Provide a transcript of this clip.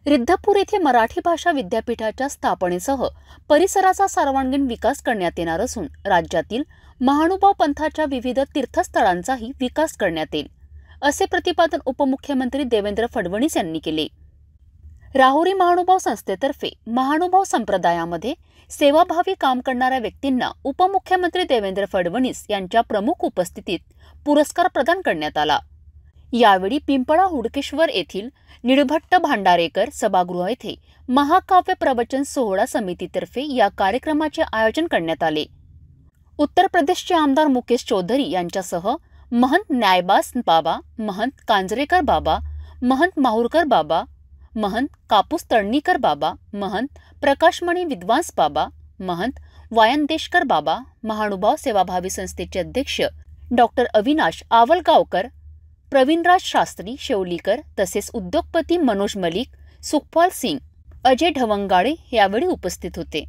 रिद्धपूर येथे मराठी भाषा विद्यापीठाच्या स्थापनेसह परिसराचा सर्वांगीण विकास करण्यात येणार असून राज्यातील महानुभाव पंथाच्या विविध तीर्थस्थळांचाही विकास करण्यात येईल, असे प्रतिपादन उपमुख्यमंत्री देवेंद्र फडणवीस यांनी केले। राहुरी महानुभाव संस्थेतर्फे महानुभाव संप्रदायामध्ये सेवाभावी काम करणाऱ्या व्यक्तींना उपमुख्यमंत्री देवेंद्र फडणवीस यांच्या प्रमुख उपस्थितीत पुरस्कार प्रदान करण्यात आला। यावेळी पिंपळा हुडकेश्वर येथील निळभट्ट भांडारेकर सभागृह येथे महाकाव्य प्रवचन सोहळा समितीतर्फे या कार्यक्रमाचे आयोजन करण्यात आले। उत्तर प्रदेशचे आमदार मुकेश चौधरी यांच्यासह महंत न्यायबास बाबा, महंत कांजरेकर बाबा, महंत माहुरकर बाबा, महंत कापूस तळणीकर बाबा, महंत प्रकाशमणी विद्वांस बाबा, महंत वायनदेशकर बाबा, महानुभाव सेवाभावी संस्थेचे अध्यक्ष डॉक्टर अविनाश आवलगावकर, प्रवीणराज शास्त्री शेवलीकर तसेच उद्योगपती मनोज मलिक, सुखपाल सिंग, अजय ढवंगाळे यावेळी उपस्थित होते।